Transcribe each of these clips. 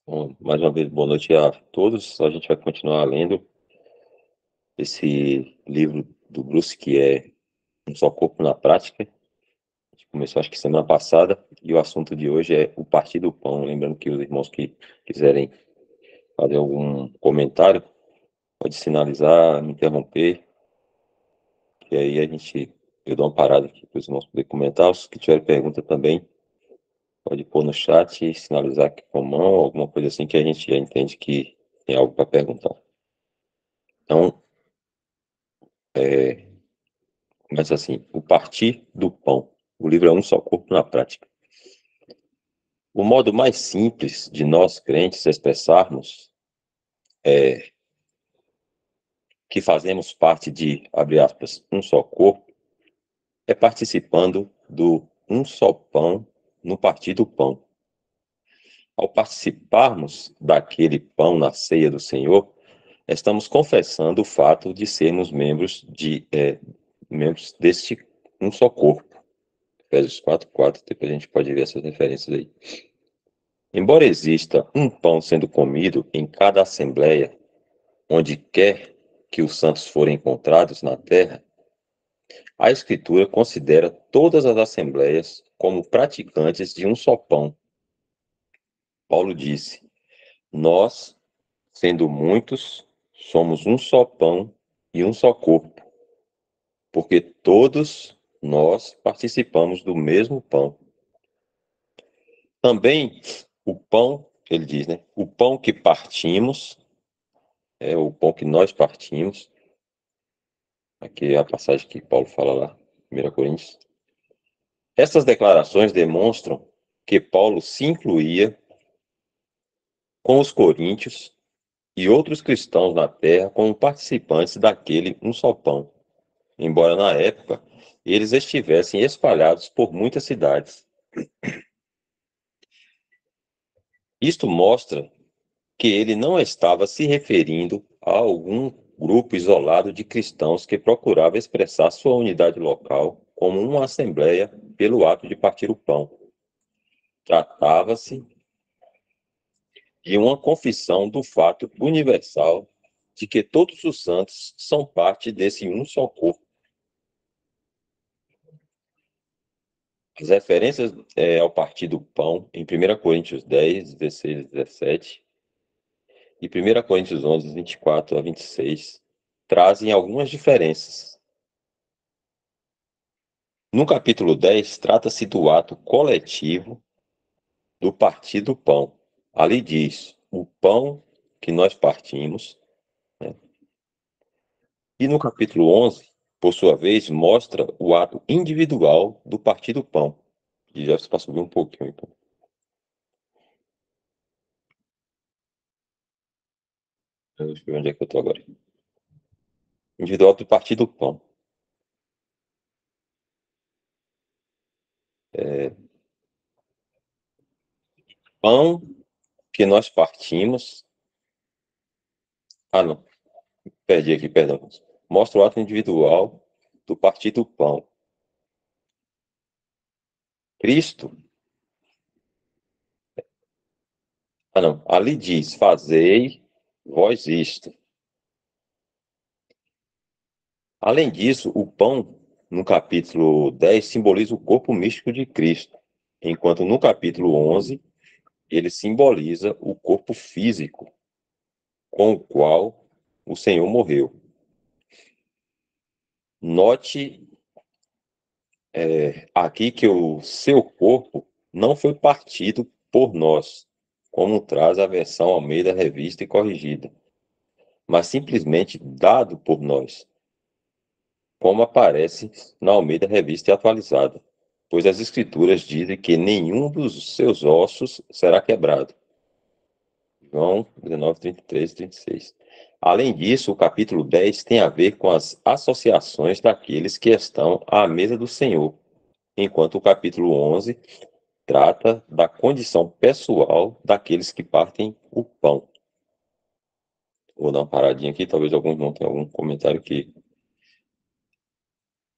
Bom, mais uma vez, boa noite a todos. A gente vai continuar lendo esse livro do Bruce, que é Um Só Corpo na Prática. A gente começou, acho que semana passada, e o assunto de hoje é o partir do pão. Lembrando que os irmãos que quiserem fazer algum comentário, pode sinalizar, me interromper, que aí eu dou uma parada aqui para os irmãos poderem comentar. Os que tiverem pergunta também, pode pôr no chat e sinalizar aqui com a mão, alguma coisa assim que a gente já entende que tem algo para perguntar. Então, é, mas assim, o partir do pão. O livro é um só corpo na prática. O modo mais simples de nós, crentes, expressarmos que fazemos parte de, abre aspas, um só corpo, é participando do um só pão no partir do pão. Ao participarmos daquele pão na ceia do Senhor, estamos confessando o fato de sermos membros deste um só corpo. Efésios 4:4, depois a gente pode ver essas referências aí. Embora exista um pão sendo comido em cada assembleia, onde quer que os santos forem encontrados na terra, a Escritura considera todas as assembleias como praticantes de um só pão. Paulo disse: Nós, sendo muitos, somos um só pão e um só corpo, porque todos nós participamos do mesmo pão. Também o pão, ele diz, né? O pão que partimos, é o pão que nós partimos. Aqui é a passagem que Paulo fala lá, 1 Coríntios. Essas declarações demonstram que Paulo se incluía com os coríntios e outros cristãos na terra como participantes daquele um só pão, embora na época eles estivessem espalhados por muitas cidades. Isto mostra que ele não estava se referindo a algum grupo isolado de cristãos que procurava expressar sua unidade local como uma assembleia pelo ato de partir o pão. Tratava-se de uma confissão do fato universal de que todos os santos são parte desse um só corpo. As referências ao partir do pão em 1 Coríntios 10, 16 e 17 e 1 Coríntios 11, 24 a 26 trazem algumas diferenças. No capítulo 10, trata-se do ato coletivo do partir do pão. Ali diz, o pão que nós partimos, né? E no capítulo 11, por sua vez, mostra o ato individual do partir do pão. E já se passou um pouquinho, então. Deixa eu ver onde é que eu estou agora. Individual do partir do pão. Pão que nós partimos. Ah, não. Perdi aqui, perdão. Mostra o ato individual do partir do pão. Cristo. Ah, não. Ali diz: fazei vós isto. Além disso, o pão, no capítulo 10, simboliza o corpo místico de Cristo, enquanto no capítulo 11, ele simboliza o corpo físico com o qual o Senhor morreu. Note aqui que o seu corpo não foi partido por nós, como traz a versão Almeida Revista e Corrigida, mas simplesmente dado por nós, como aparece na Almeida Revista e Atualizada, pois as Escrituras dizem que nenhum dos seus ossos será quebrado. João 19, 33 e 36. Além disso, o capítulo 10 tem a ver com as associações daqueles que estão à mesa do Senhor, enquanto o capítulo 11 trata da condição pessoal daqueles que partem o pão. Vou dar uma paradinha aqui, talvez alguns não tenham algum comentário que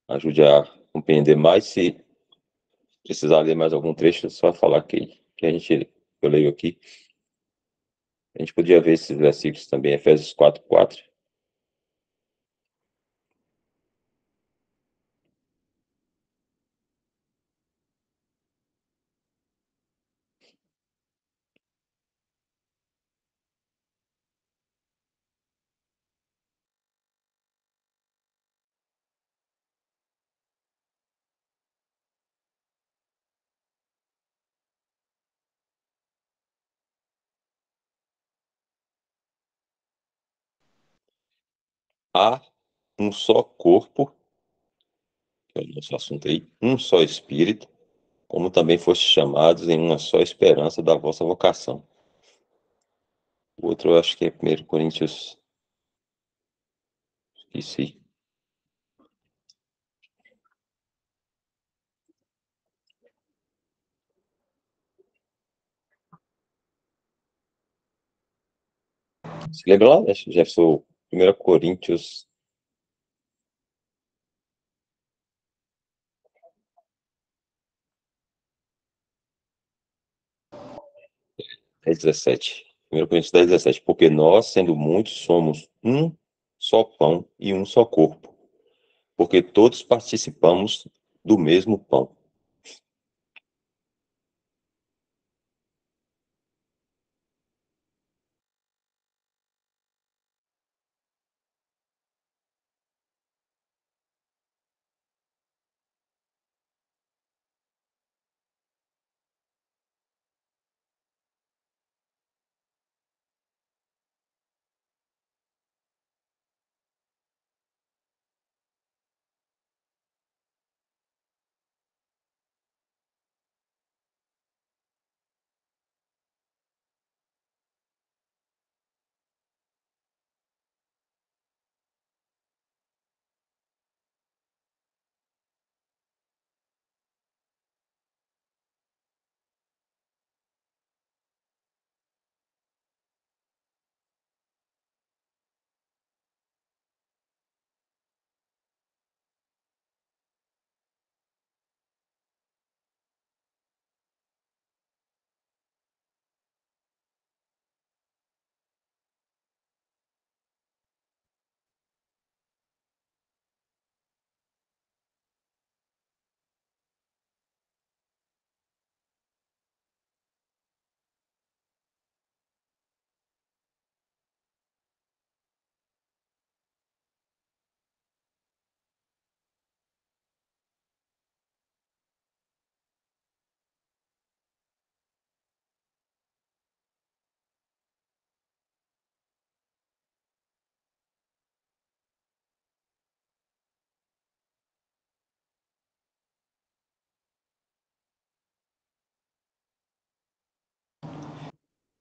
ajude a compreender mais. Se precisar ler mais algum trecho, é só falar que eu leio aqui. A gente podia ver esses versículos também, Efésios 4:4. Há um só corpo, que é o nosso assunto aí, um só Espírito, como também fostes chamados em uma só esperança da vossa vocação. O outro eu acho que é 1 Coríntios, esqueci. Se lembra lá, né, Jefferson? 1 Coríntios 10:17. 1 Coríntios 10:17. Porque nós, sendo muitos, somos um só pão e um só corpo, porque todos participamos do mesmo pão.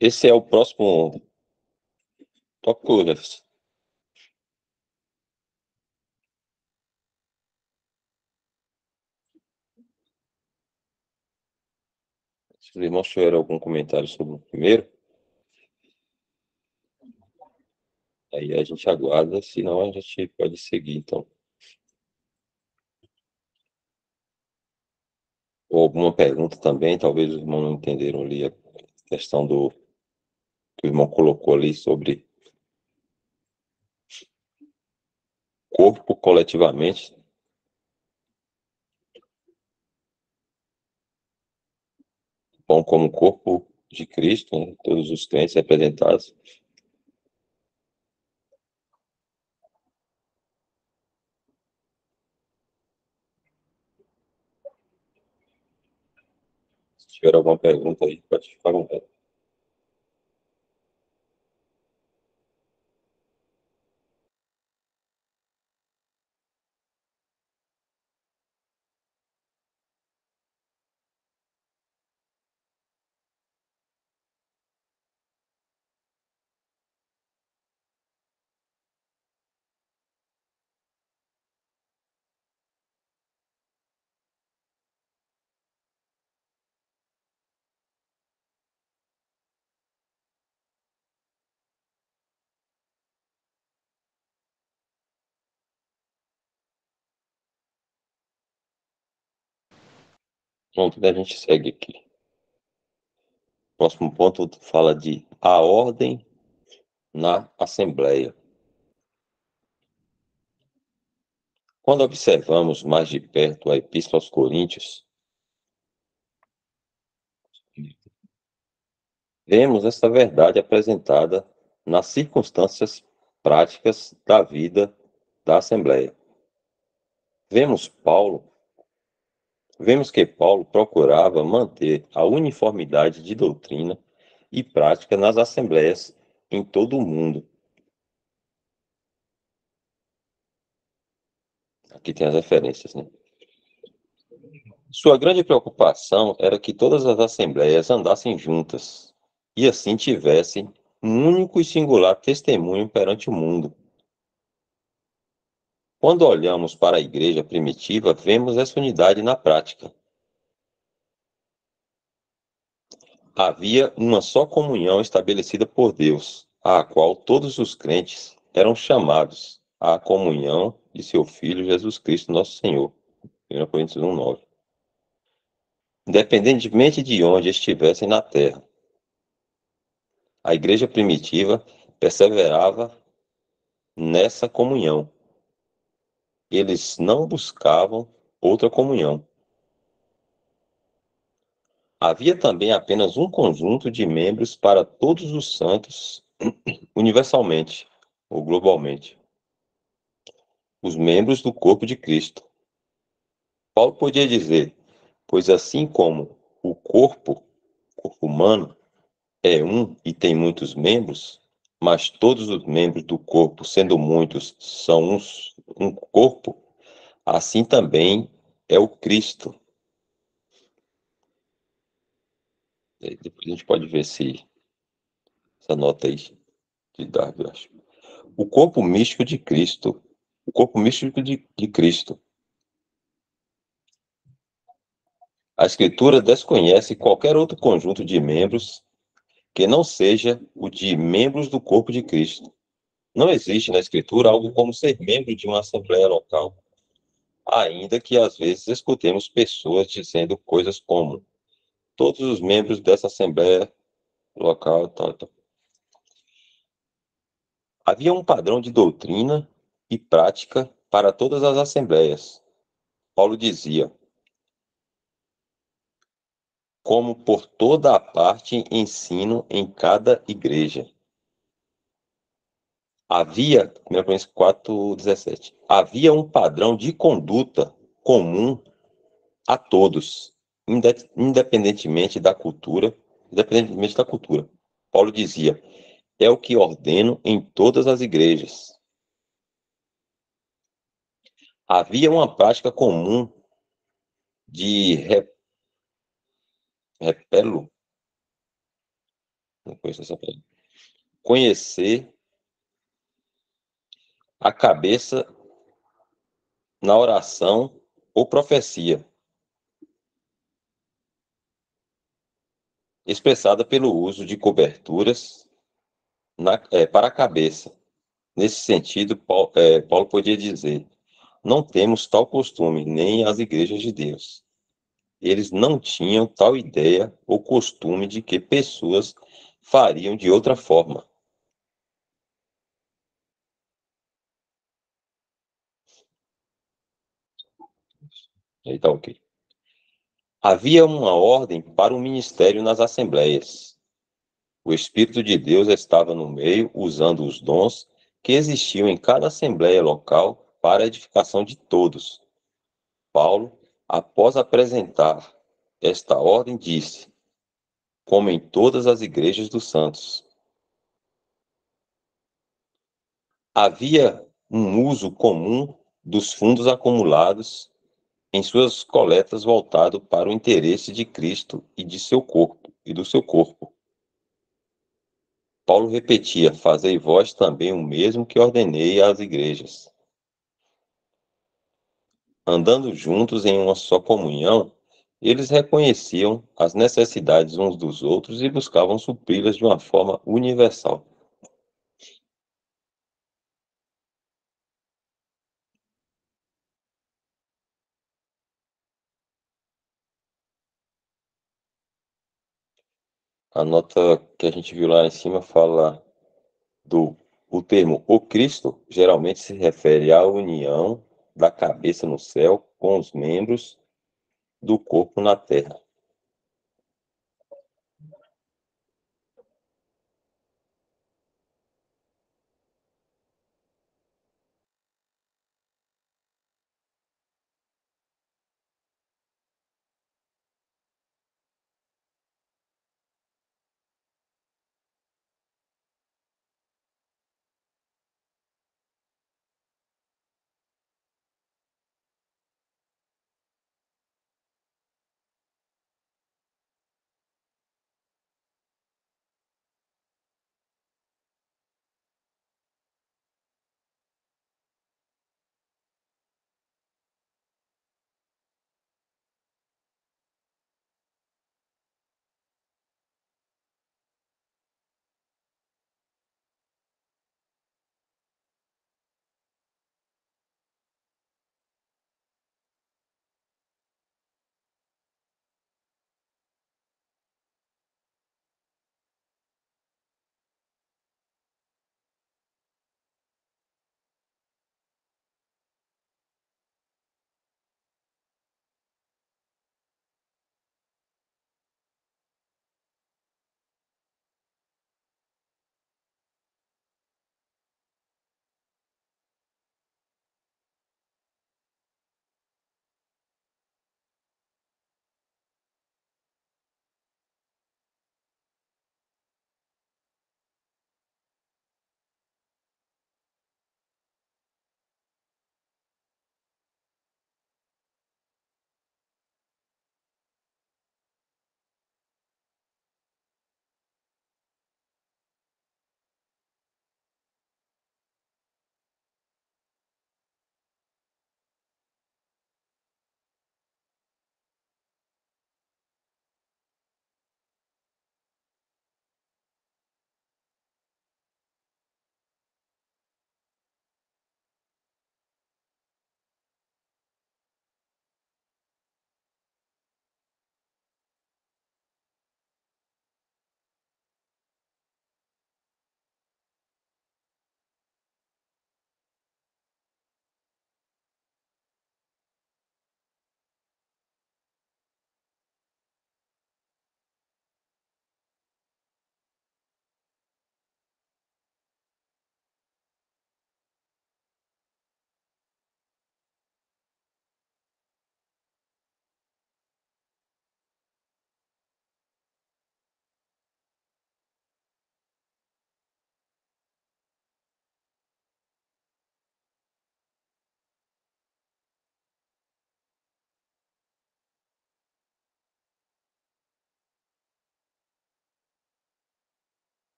Esse é o próximo tópico, Jefferson. Se os irmãos tiverem algum comentário sobre o primeiro, aí a gente aguarda, senão a gente pode seguir, então. Ou alguma pergunta também, talvez os irmãos não entenderam ali a questão do que o irmão colocou ali sobre corpo coletivamente, pão como corpo de Cristo, né? Todos os crentes representados. Se tiver alguma pergunta aí, pode ficar à vontade. Pronto, a gente segue aqui. Próximo ponto fala de a ordem na Assembleia. Quando observamos mais de perto a Epístola aos Coríntios, vemos essa verdade apresentada nas circunstâncias práticas da vida da Assembleia. Vemos que Paulo procurava manter a uniformidade de doutrina e prática nas assembleias em todo o mundo. Aqui tem as referências, né? Sua grande preocupação era que todas as assembleias andassem juntas e assim tivessem um único e singular testemunho perante o mundo. Quando olhamos para a igreja primitiva, vemos essa unidade na prática. Havia uma só comunhão estabelecida por Deus, à qual todos os crentes eram chamados à comunhão de seu Filho Jesus Cristo, nosso Senhor. 1 Coríntios 1:9. Independentemente de onde estivessem na terra, a igreja primitiva perseverava nessa comunhão. Eles não buscavam outra comunhão. Havia também apenas um conjunto de membros para todos os santos, universalmente ou globalmente, os membros do corpo de Cristo. Paulo podia dizer: pois assim como o corpo humano, é um e tem muitos membros, mas todos os membros do corpo, sendo muitos, são um corpo, assim também é o Cristo. Depois a gente pode ver se essa nota aí de Darby, eu acho. O corpo místico de Cristo. O corpo místico de Cristo. A Escritura desconhece qualquer outro conjunto de membros que não seja o de membros do corpo de Cristo. Não existe na Escritura algo como ser membro de uma assembleia local, ainda que às vezes escutemos pessoas dizendo coisas como todos os membros dessa assembleia local, tal, tal. Havia um padrão de doutrina e prática para todas as assembleias. Paulo dizia: como por toda a parte ensino em cada igreja. Havia, 1 Coríntios 4:17, havia um padrão de conduta comum a todos, independentemente da cultura. Paulo dizia: é o que ordeno em todas as igrejas. Havia uma prática comum de repelo, não conheço essa palavra, conhecer a cabeça na oração ou profecia, expressada pelo uso de coberturas para a cabeça. Nesse sentido, Paulo podia dizer: não temos tal costume, nem as igrejas de Deus. Eles não tinham tal ideia ou costume de que pessoas fariam de outra forma. Aí tá ok. Havia uma ordem para o ministério nas assembleias. O Espírito de Deus estava no meio, usando os dons que existiam em cada assembleia local para a edificação de todos. Paulo, após apresentar esta ordem, disse: como em todas as igrejas dos santos. Havia um uso comum dos fundos acumulados em suas coletas voltado para o interesse de Cristo e de seu corpo e do seu corpo. Paulo repetia: fazei vós também o mesmo que ordenei às igrejas. Andando juntos em uma só comunhão, eles reconheciam as necessidades uns dos outros e buscavam supri-las de uma forma universal. A nota que a gente viu lá em cima fala O termo o Cristo geralmente se refere à união da cabeça no céu com os membros do corpo na terra.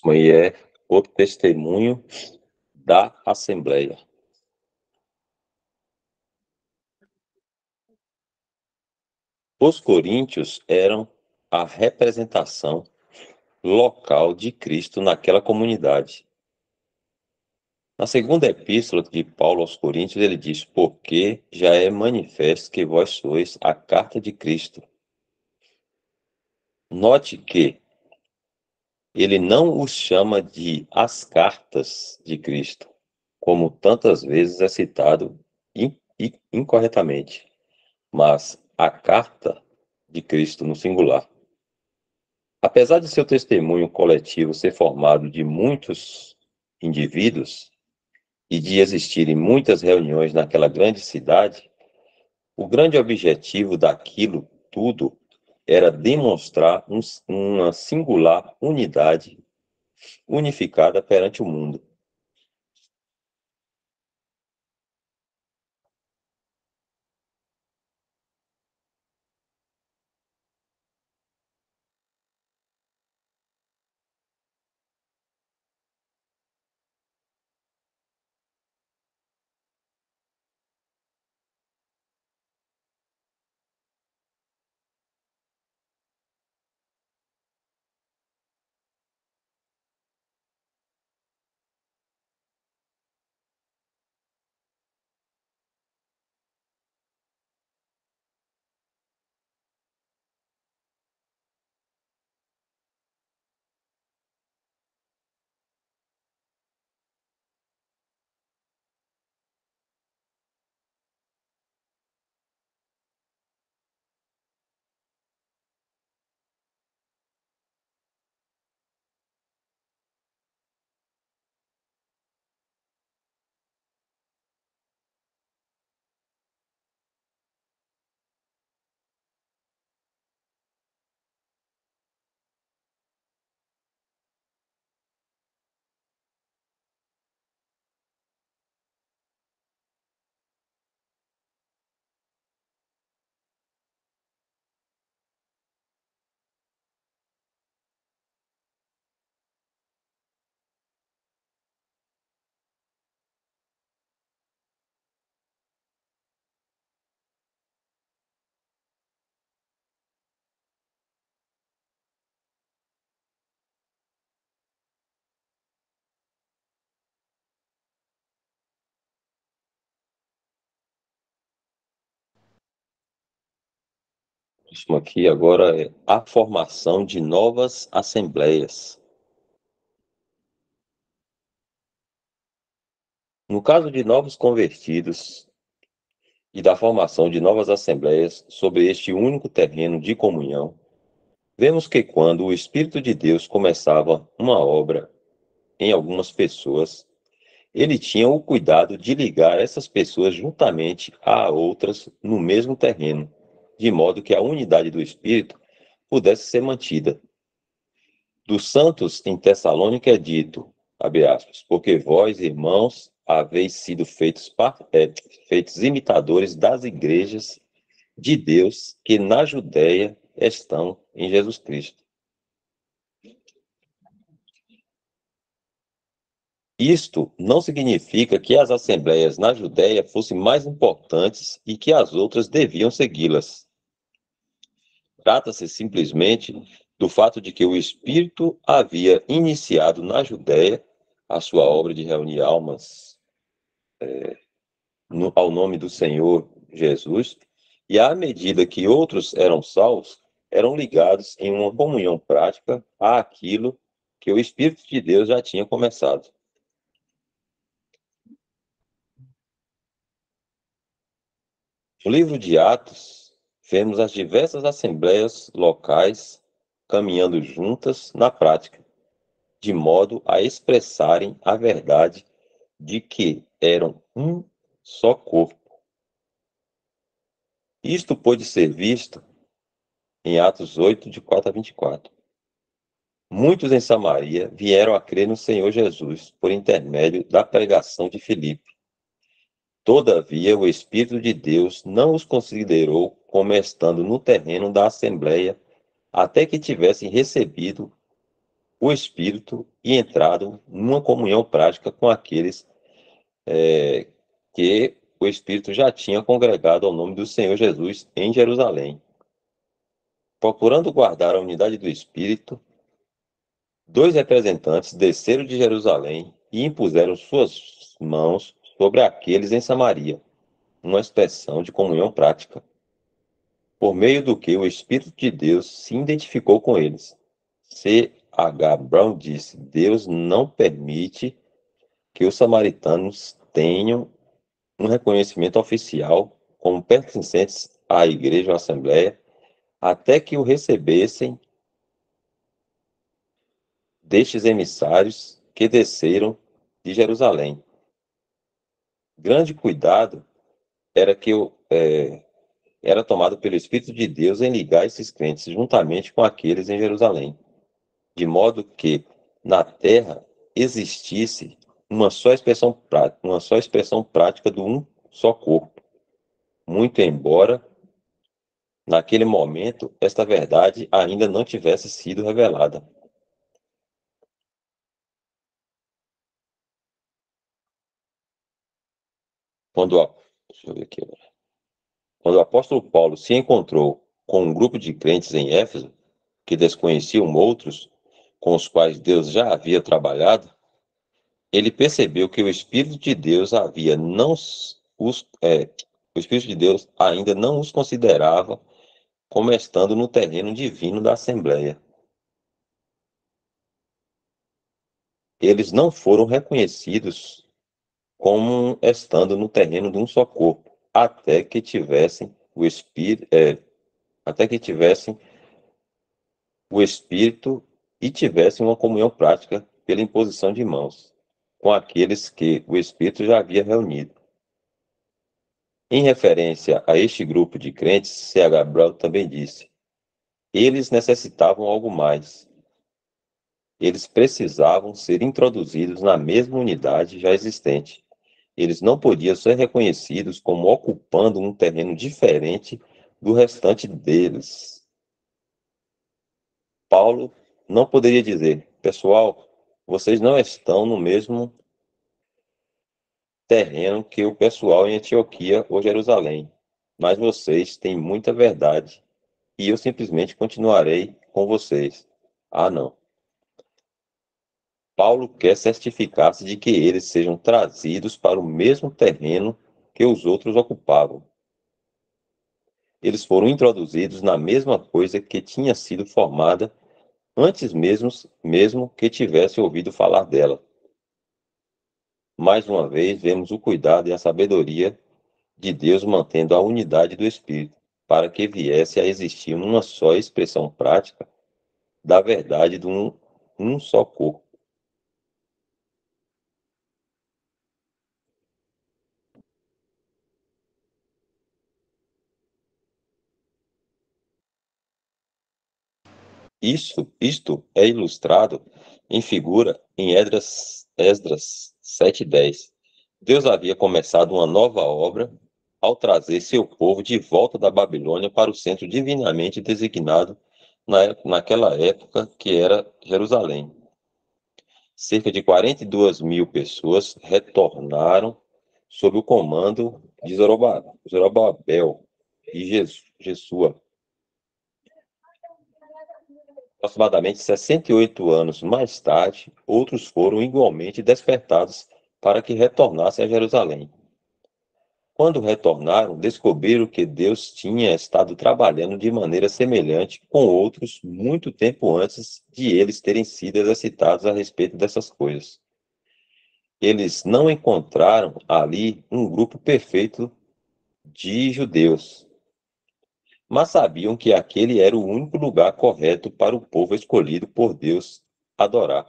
E é o testemunho da Assembleia. Os coríntios eram a representação local de Cristo naquela comunidade. Na segunda epístola de Paulo aos Coríntios, ele diz: porque já é manifesto que vós sois a carta de Cristo. Note que ele não os chama de as cartas de Cristo, como tantas vezes é citado incorretamente, mas a carta de Cristo no singular. Apesar de seu testemunho coletivo ser formado de muitos indivíduos e de existirem muitas reuniões naquela grande cidade, o grande objetivo daquilo tudo era demonstrar uma singular unidade unificada perante o mundo. Próximo aqui agora é a formação de novas assembleias. No caso de novos convertidos e da formação de novas assembleias sobre este único terreno de comunhão, vemos que quando o Espírito de Deus começava uma obra em algumas pessoas, ele tinha o cuidado de ligar essas pessoas juntamente a outras no mesmo terreno, de modo que a unidade do Espírito pudesse ser mantida. Dos santos em Tessalônica é dito, abre aspas, porque vós, irmãos, haveis sido feitos imitadores das igrejas de Deus que na Judéia estão em Jesus Cristo. Isto não significa que as assembleias na Judéia fossem mais importantes e que as outras deviam segui-las. Trata-se simplesmente do fato de que o Espírito havia iniciado na Judéia a sua obra de reunir almas ao nome do Senhor Jesus, e à medida que outros eram salvos, eram ligados em uma comunhão prática àquilo que o Espírito de Deus já tinha começado. No livro de Atos, vemos as diversas assembleias locais caminhando juntas na prática, de modo a expressarem a verdade de que eram um só corpo. Isto pôde ser visto em Atos 8, de 4 a 24. Muitos em Samaria vieram a crer no Senhor Jesus por intermédio da pregação de Filipe. Todavia, o Espírito de Deus não os considerou como estando no terreno da Assembleia, até que tivessem recebido o Espírito e entrado numa comunhão prática com aqueles que o Espírito já tinha congregado ao nome do Senhor Jesus em Jerusalém. Procurando guardar a unidade do Espírito, 2 representantes desceram de Jerusalém e impuseram suas mãos sobre aqueles em Samaria, uma expressão de comunhão prática, por meio do que o Espírito de Deus se identificou com eles. C. H. Brown disse: Deus não permite que os samaritanos tenham um reconhecimento oficial como pertencentes à igreja ou assembleia, até que o recebessem destes emissários que desceram de Jerusalém. Grande cuidado era que era tomado pelo Espírito de Deus em ligar esses crentes juntamente com aqueles em Jerusalém, de modo que na terra existisse uma só expressão prática do um só corpo, muito embora naquele momento esta verdade ainda não tivesse sido revelada. Deixa eu ver aqui. Quando o apóstolo Paulo se encontrou com um grupo de crentes em Éfeso, que desconheciam outros com os quais Deus já havia trabalhado, ele percebeu que o Espírito de Deus havia não os, o Espírito de Deus ainda não os considerava como estando no terreno divino da Assembleia. Eles não foram reconhecidos como estando no terreno de um só corpo, até que tivessem o Espírito e tivessem uma comunhão prática pela imposição de mãos, com aqueles que o Espírito já havia reunido. Em referência a este grupo de crentes, C.H. Brown também disse: eles necessitavam algo mais. Eles precisavam ser introduzidos na mesma unidade já existente. Eles não podiam ser reconhecidos como ocupando um terreno diferente do restante deles. Paulo não poderia dizer: pessoal, vocês não estão no mesmo terreno que o pessoal em Antioquia ou Jerusalém, mas vocês têm muita verdade e eu simplesmente continuarei com vocês. Ah, não. Paulo quer certificar-se de que eles sejam trazidos para o mesmo terreno que os outros ocupavam. eles foram introduzidos na mesma coisa que tinha sido formada antes mesmo que tivesse ouvido falar dela. Mais uma vez, vemos o cuidado e a sabedoria de Deus mantendo a unidade do Espírito, para que viesse a existir uma só expressão prática da verdade de um só corpo. Isto é ilustrado em figura em Esdras 7:10. Deus havia começado uma nova obra ao trazer seu povo de volta da Babilônia para o centro divinamente designado naquela época, que era Jerusalém. Cerca de 42 mil pessoas retornaram sob o comando de Zorobabel e Jesua. Aproximadamente 68 anos mais tarde, outros foram igualmente despertados para que retornassem a Jerusalém. Quando retornaram, descobriram que Deus tinha estado trabalhando de maneira semelhante com outros muito tempo antes de eles terem sido exercitados a respeito dessas coisas. Eles não encontraram ali um grupo perfeito de judeus, mas sabiam que aquele era o único lugar correto para o povo escolhido por Deus adorar.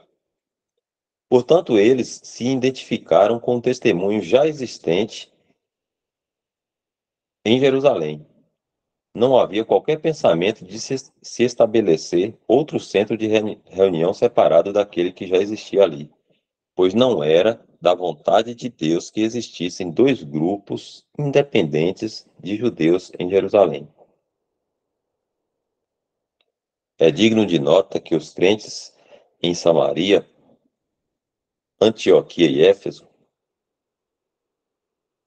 Portanto, eles se identificaram com o testemunho já existente em Jerusalém. Não havia qualquer pensamento de se estabelecer outro centro de reunião separado daquele que já existia ali, pois não era da vontade de Deus que existissem dois grupos independentes de judeus em Jerusalém. É digno de nota que os crentes em Samaria, Antioquia e Éfeso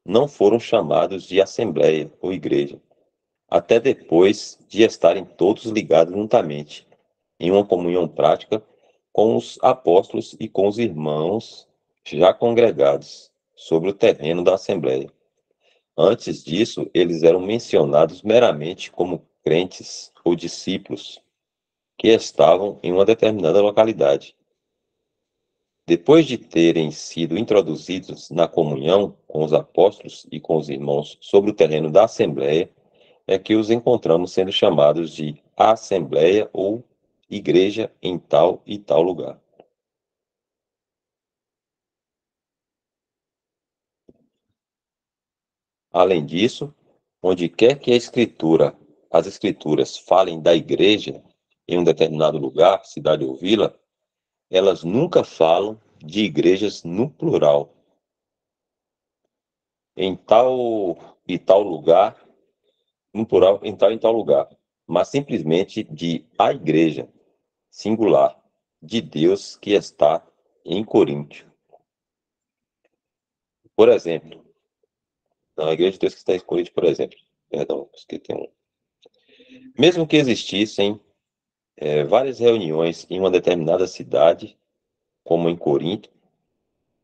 não foram chamados de assembleia ou igreja, até depois de estarem todos ligados juntamente, em uma comunhão prática com os apóstolos e com os irmãos já congregados sobre o terreno da Assembleia. Antes disso, eles eram mencionados meramente como crentes ou discípulos que estavam em uma determinada localidade. Depois de terem sido introduzidos na comunhão com os apóstolos e com os irmãos sobre o terreno da Assembleia, é que os encontramos sendo chamados de Assembleia ou Igreja em tal e tal lugar. Além disso, onde quer que as Escrituras falem da igreja em um determinado lugar, cidade ou vila, elas nunca falam de igrejas no plural. Em tal e tal lugar, no plural, em tal e tal lugar, mas simplesmente de a igreja, singular, de Deus que está em Coríntio. Por exemplo, a igreja de Deus que está em Coríntio, por exemplo, perdão, esqueci um. Mesmo que existissem várias reuniões em uma determinada cidade, como em Corinto,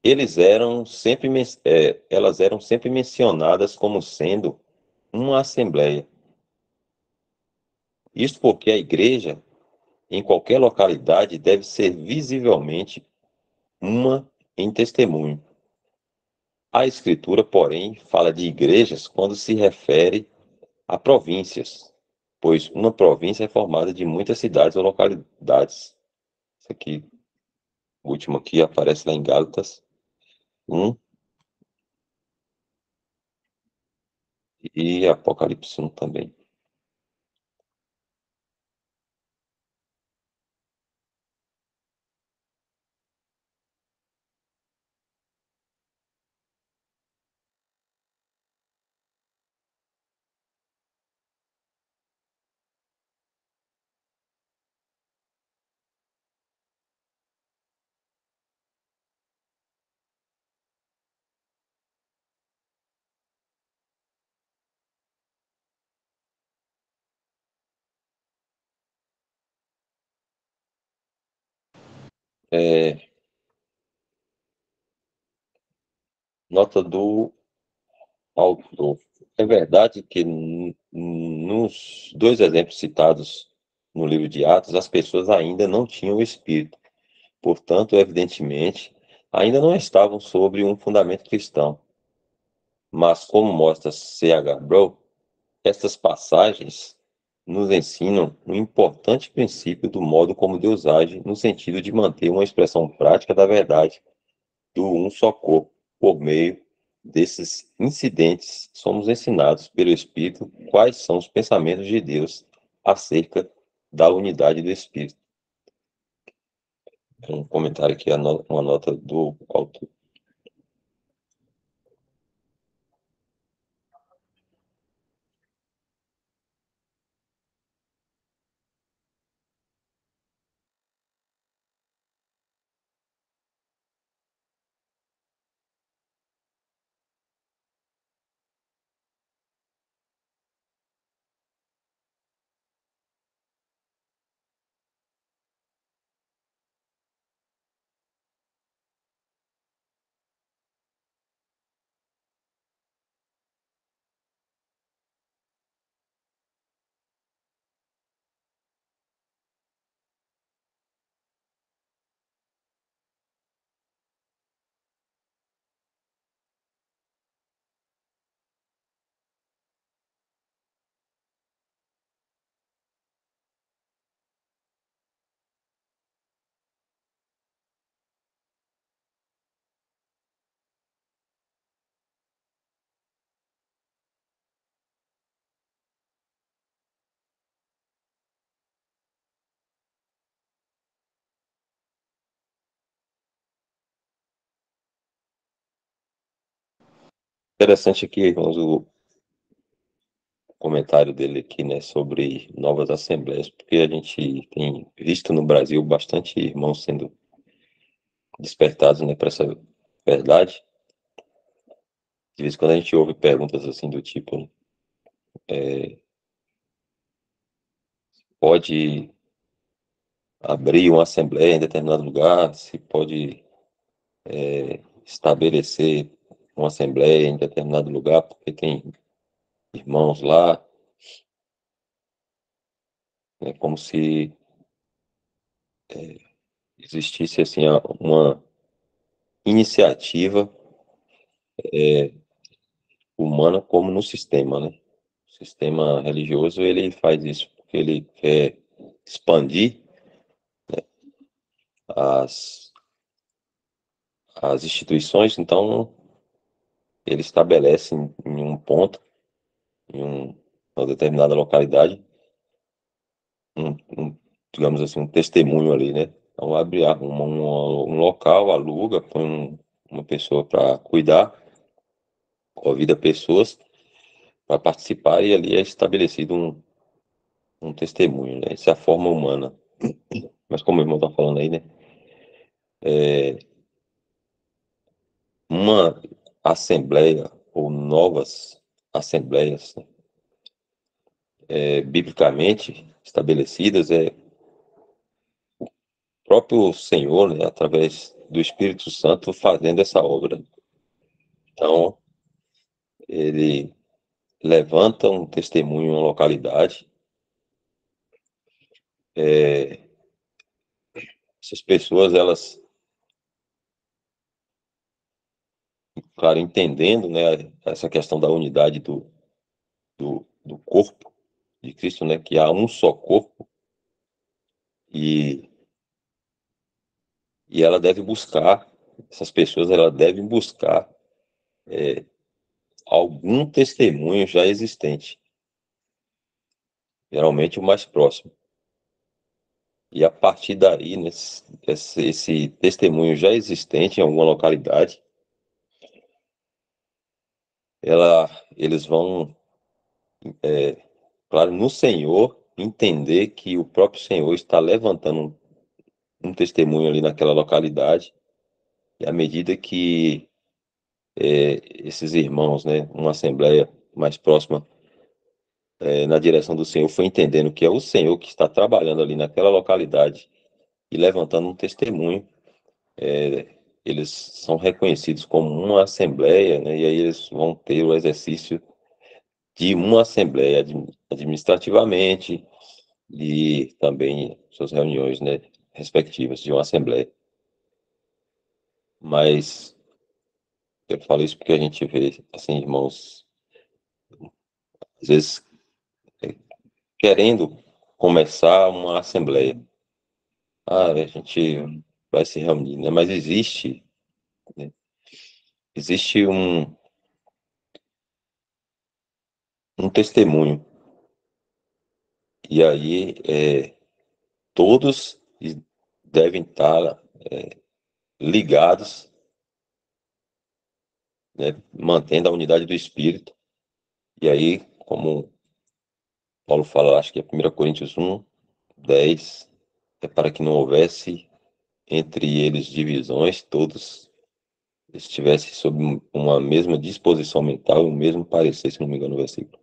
elas eram sempre mencionadas como sendo uma assembleia. Isso porque a igreja, em qualquer localidade, deve ser visivelmente uma em testemunho. A Escritura, porém, fala de igrejas quando se refere a províncias, pois uma província é formada de muitas cidades ou localidades. Isso aqui, o último aqui, aparece lá em Gálatas 1 e Apocalipse 1 também. É, nota do autor. É verdade que no nos dois exemplos citados no livro de Atos, as pessoas ainda não tinham o Espírito. Portanto, evidentemente, ainda não estavam sobre um fundamento cristão. Mas, como mostra C.H. Bro, estas passagens nos ensinam um importante princípio do modo como Deus age, no sentido de manter uma expressão prática da verdade do um só corpo. Por meio desses incidentes, somos ensinados pelo Espírito quais são os pensamentos de Deus acerca da unidade do Espírito. Um comentário aqui, uma nota do autor. Interessante aqui, irmãos, o comentário dele aqui, né, sobre novas assembleias, porque a gente tem visto no Brasil bastante irmãos sendo despertados, né, para essa verdade. De vez em quando a gente ouve perguntas assim do tipo, pode abrir uma assembleia em determinado lugar, se pode estabelecer uma assembleia em determinado lugar, porque tem irmãos lá, né, como se existisse assim uma iniciativa humana como no sistema, né? O sistema religioso ele faz isso porque ele quer expandir as, as instituições, então ele estabelece em um ponto, em uma determinada localidade, digamos assim, um testemunho ali, né? Então arruma um local, aluga, põe uma pessoa para cuidar, convida pessoas para participar e ali é estabelecido um testemunho, né? Essa é a forma humana. Mas como o irmão está falando aí, né? Uma assembleia ou novas assembleias, né, biblicamente estabelecidas, é o próprio Senhor, né, através do Espírito Santo, fazendo essa obra. Então, ele levanta um testemunho em uma localidade, é, essas pessoas, elas, claro, entendendo, né, essa questão da unidade do corpo de Cristo, né, que há um só corpo, e, e ela deve buscar, essas pessoas, elas devem buscar algum testemunho já existente, geralmente o mais próximo. E a partir daí, esse testemunho já existente em alguma localidade, eles vão, claro, no Senhor, entender que o próprio Senhor está levantando um testemunho ali naquela localidade, e à medida que esses irmãos, né, uma assembleia mais próxima, na direção do Senhor, foi entendendo que é o Senhor que está trabalhando ali naquela localidade e levantando um testemunho, eles são reconhecidos como uma assembleia, né, e aí eles vão ter o exercício de uma assembleia administrativamente e também suas reuniões, né, respectivas de uma assembleia. Mas eu falo isso porque a gente vê, assim, irmãos, às vezes querendo começar uma assembleia. Ah, a gente vai se reunir, né? Mas né, existe um testemunho. E aí todos devem estar ligados, né, mantendo a unidade do Espírito. E aí, como Paulo fala, acho que é 1 Coríntios 1:10, é para que não houvesse entre eles divisões, todos estivessem sob uma mesma disposição mental, o mesmo parecer, se não me engano, o versículo.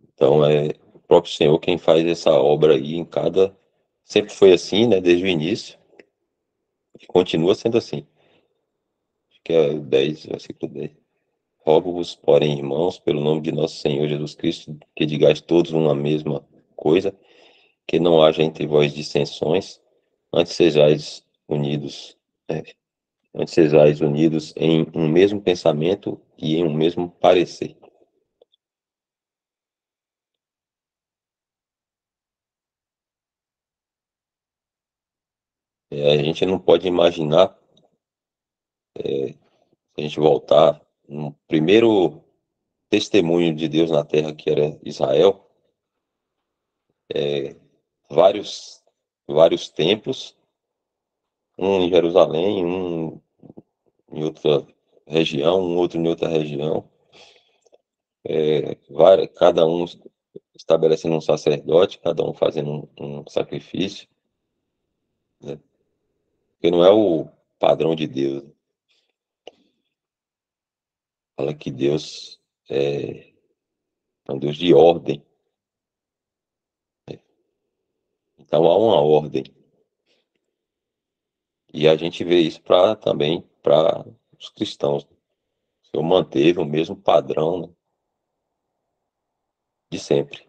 Então, é o próprio Senhor quem faz essa obra aí em cada. Sempre foi assim, né, desde o início, e continua sendo assim. Acho que é o 10, versículo 10. Rogo-vos, porém, irmãos, pelo nome de nosso Senhor Jesus Cristo, que digais todos uma mesma coisa, que não haja entre vós dissensões, antes sejais unidos, é, antes sejais unidos em um mesmo pensamento e em um mesmo parecer. A gente não pode imaginar, se a gente voltar, no primeiro testemunho de Deus na terra, que era Israel, vários, vários templos, um em Jerusalém, um em outra região, um outro em outra região, cada um estabelecendo um sacerdote, cada um fazendo um sacrifício, né? Porque não é o padrão de Deus. Fala que Deus é um Deus de ordem. Então há uma ordem. E a gente vê isso também para os cristãos. O Senhor manteve o mesmo padrão, né, de sempre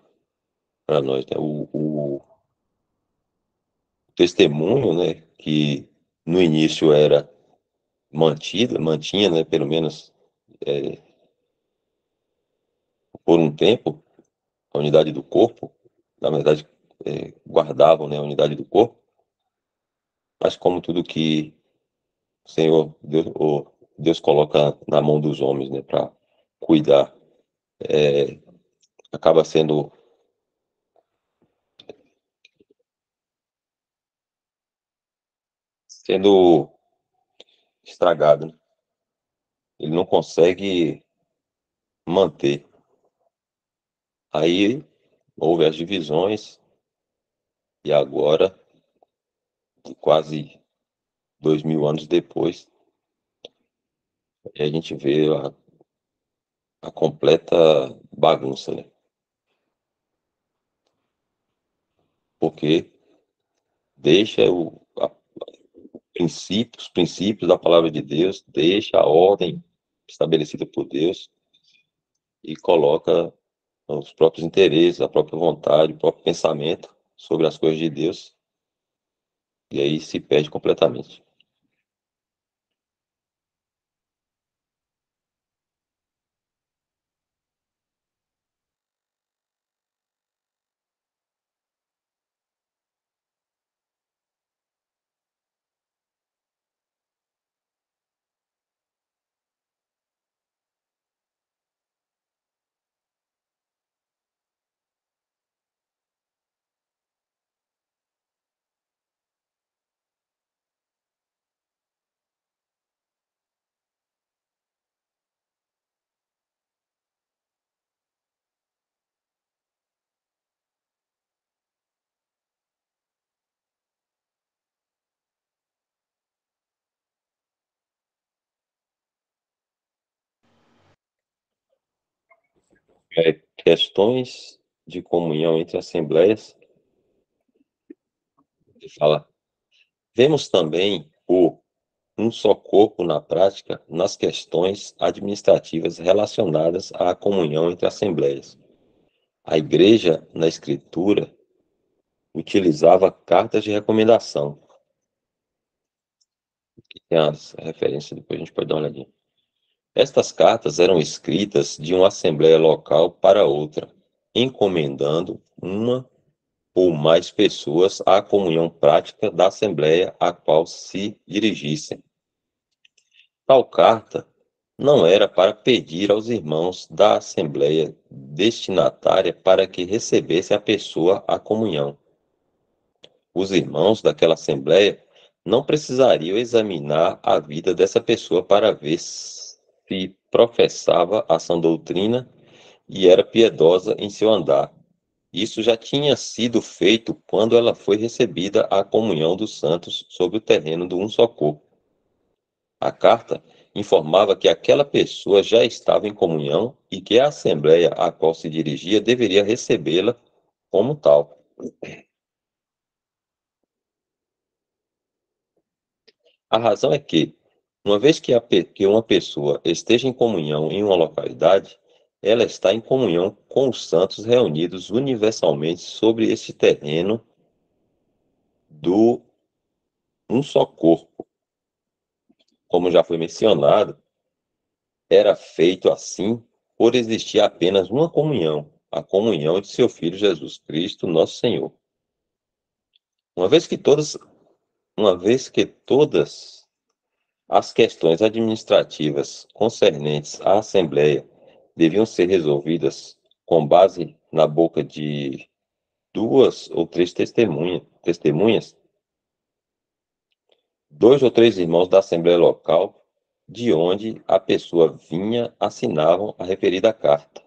para nós, né? O testemunho, né, que no início era mantinha, né, pelo menos por um tempo, a unidade do corpo, na verdade, guardavam, né, a unidade do corpo, mas como tudo que o Senhor, Deus coloca na mão dos homens, né, para cuidar, acaba sendo estragado, né? Ele não consegue manter. Aí houve as divisões e agora, quase 2000 anos depois, a gente vê a completa bagunça, né? Porque deixa os princípios da palavra de Deus, deixa a ordem estabelecida por Deus e coloca os próprios interesses, a própria vontade, o próprio pensamento sobre as coisas de Deus, e aí se perde completamente. Questões de comunhão entre assembleias, ele fala, vemos também um só corpo na prática nas questões administrativas relacionadas à comunhão entre assembleias. A Igreja, na Escritura, utilizava cartas de recomendação. Aqui tem as referências, depois a gente pode dar uma olhadinha. Estas cartas eram escritas de uma assembleia local para outra, encomendando uma ou mais pessoas à comunhão prática da assembleia a qual se dirigissem. Tal carta não era para pedir aos irmãos da assembleia destinatária para que recebessem a pessoa à comunhão. Os irmãos daquela assembleia não precisariam examinar a vida dessa pessoa para ver se professava a sã doutrina e era piedosa em seu andar. Isso já tinha sido feito quando ela foi recebida à comunhão dos santos sobre o terreno do um só corpo. A carta informava que aquela pessoa já estava em comunhão e que a assembleia a qual se dirigia deveria recebê-la como tal. A razão é que, uma vez que uma pessoa esteja em comunhão em uma localidade, ela está em comunhão com os santos reunidos universalmente sobre este terreno do um só corpo. Como já foi mencionado, era feito assim por existir apenas uma comunhão, a comunhão de seu Filho Jesus Cristo, nosso Senhor. Uma vez que todas as questões administrativas concernentes à Assembleia deviam ser resolvidas com base na boca de duas ou três testemunhas, dois ou três irmãos da Assembleia local, de onde a pessoa vinha, assinavam a referida carta.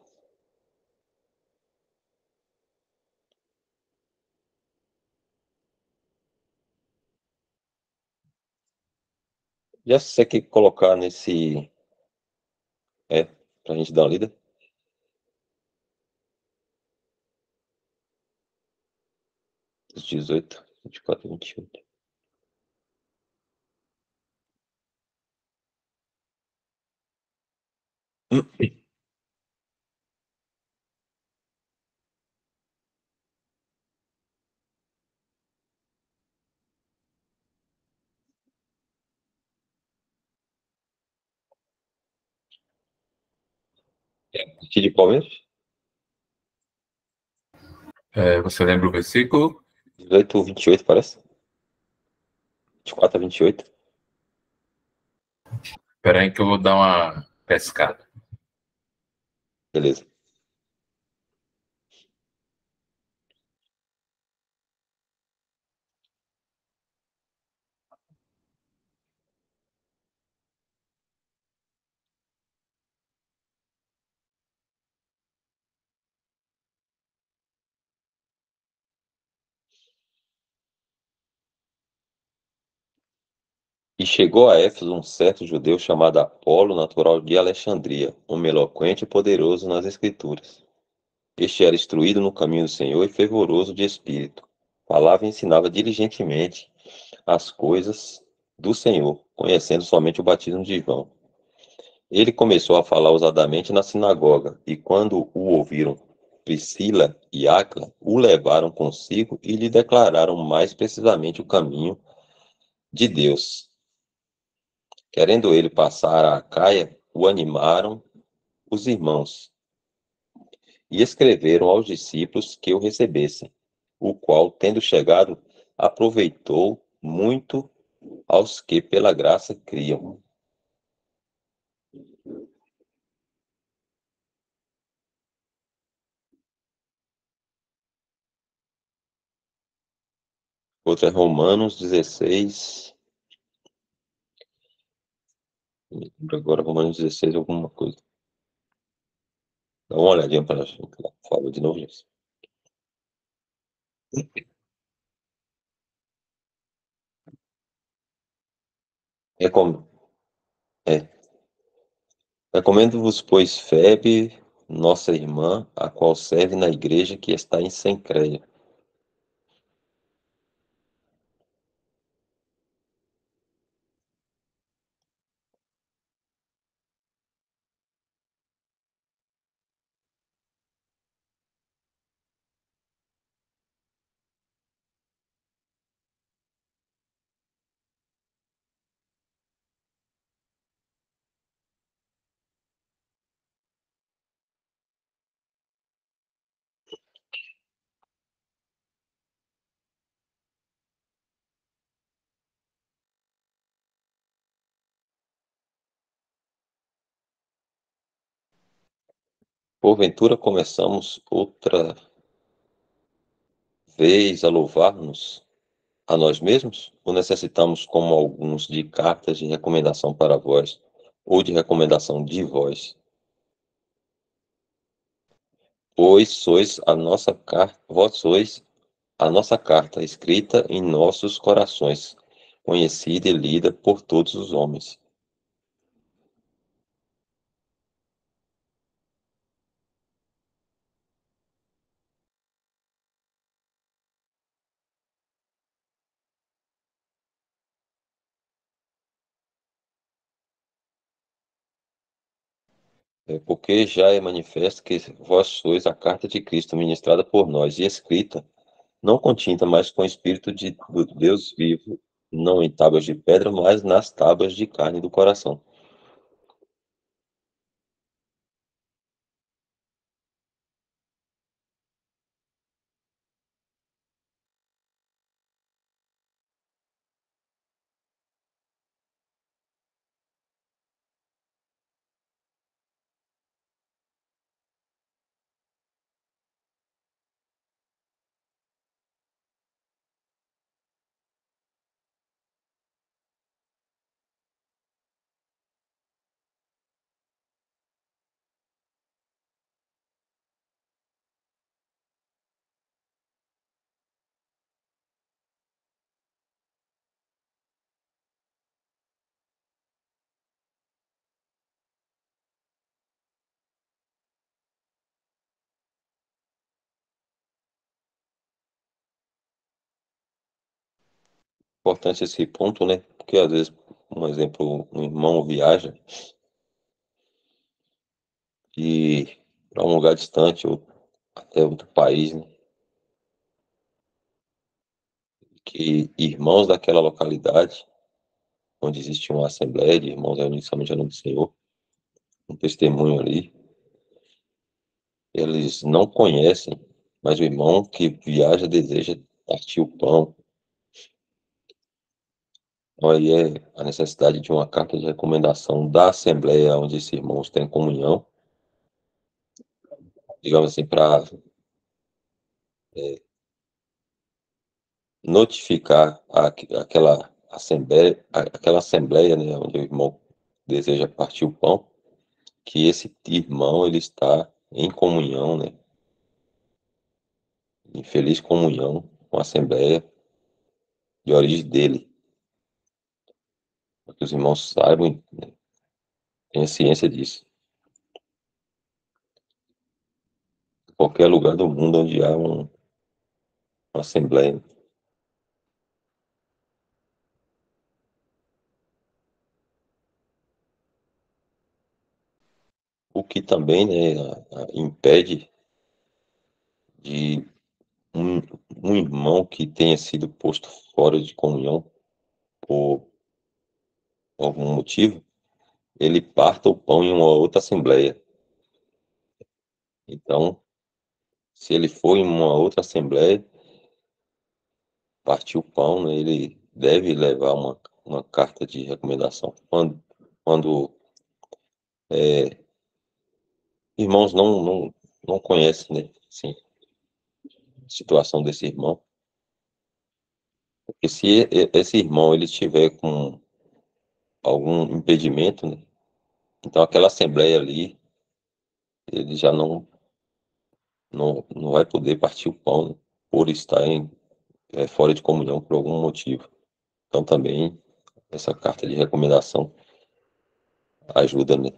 Já se você quer colocar nesse. Para a gente dar uma lida? Os 18, 24 e 28. De qual mesmo? Você lembra o versículo? 18 ou 28, parece? 24 a 28. Espera aí que eu vou dar uma pescada. Beleza. E chegou a Éfeso um certo judeu chamado Apolo, natural de Alexandria, homem eloquente e poderoso nas Escrituras. Este era instruído no caminho do Senhor e fervoroso de espírito. Falava e ensinava diligentemente as coisas do Senhor, conhecendo somente o batismo de João. Ele começou a falar ousadamente na sinagoga, e quando o ouviram, Priscila e Áquila o levaram consigo e lhe declararam mais precisamente o caminho de Deus. Querendo ele passar a Acaia, o animaram os irmãos e escreveram aos discípulos que o recebessem, o qual, tendo chegado, aproveitou muito aos que pela graça criam. Outra é Romanos 16. Agora Romanos 16, alguma coisa. Dá uma olhadinha para fala de novo isso. Recom... É. Recomendo-vos, pois, Febe, nossa irmã, a qual serve na igreja que está em Cencreia. Porventura começamos outra vez a louvar-nos a nós mesmos? Ou necessitamos, como alguns, de cartas de recomendação para vós, ou de recomendação de vós? Pois sois a nossa carta, vós sois a nossa carta escrita em nossos corações, conhecida e lida por todos os homens. É porque já é manifesto que vós sois a carta de Cristo ministrada por nós e escrita, não com tinta, mas com o Espírito do Deus vivo, não em tábuas de pedra, mas nas tábuas de carne do coração. Importante esse ponto, né? Porque às vezes, um exemplo, um irmão viaja e para um lugar distante ou até outro país, né? Que irmãos daquela localidade, onde existe uma assembleia de irmãos reunidos somente ao nome do Senhor, um testemunho ali, eles não conhecem, mas o irmão que viaja deseja partir o pão. Então aí é a necessidade de uma carta de recomendação da assembleia onde esses irmãos têm comunhão, digamos assim, para notificar aquela assembleia, né, onde o irmão deseja partir o pão, que esse irmão ele está em comunhão, né, em feliz comunhão com a assembleia de origem dele, para que os irmãos saibam, né, tenham ciência disso. Em qualquer lugar do mundo onde há uma assembleia. O que também, né, impede de um, um irmão que tenha sido posto fora de comunhão por algum motivo, ele parta o pão em uma outra assembleia. Então, se ele for em uma outra assembleia, partir o pão, né, ele deve levar uma carta de recomendação. Quando irmãos não conhecem, né, assim, a situação desse irmão, porque se esse irmão ele estiver com algum impedimento, né, então aquela assembleia ali, ele já não vai poder partir o pão, né, por estar fora de comunhão por algum motivo. Então também essa carta de recomendação ajuda, né?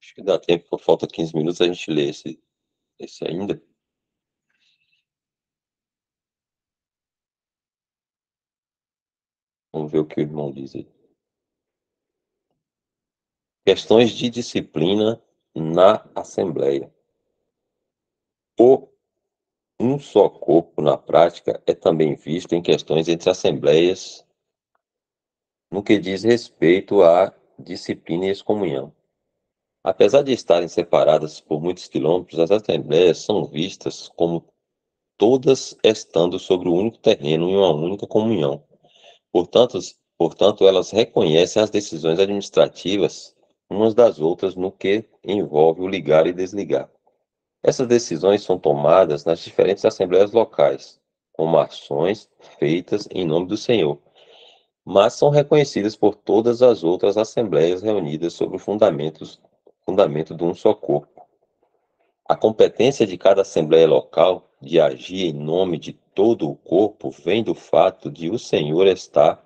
Acho que dá tempo, falta 15 minutos a gente lê esse ainda. Vamos ver o que o irmão diz aí. Questões de disciplina na Assembleia. O um só corpo na prática é também visto em questões entre assembleias no que diz respeito à disciplina e excomunhão. Apesar de estarem separadas por muitos quilômetros, as assembleias são vistas como todas estando sobre o único terreno em uma única comunhão. Portanto, elas reconhecem as decisões administrativas umas das outras no que envolve o ligar e desligar. Essas decisões são tomadas nas diferentes assembleias locais, como ações feitas em nome do Senhor, mas são reconhecidas por todas as outras assembleias reunidas sob o fundamento de um só corpo. A competência de cada assembleia local de agir em nome de todo o corpo vem do fato de o Senhor estar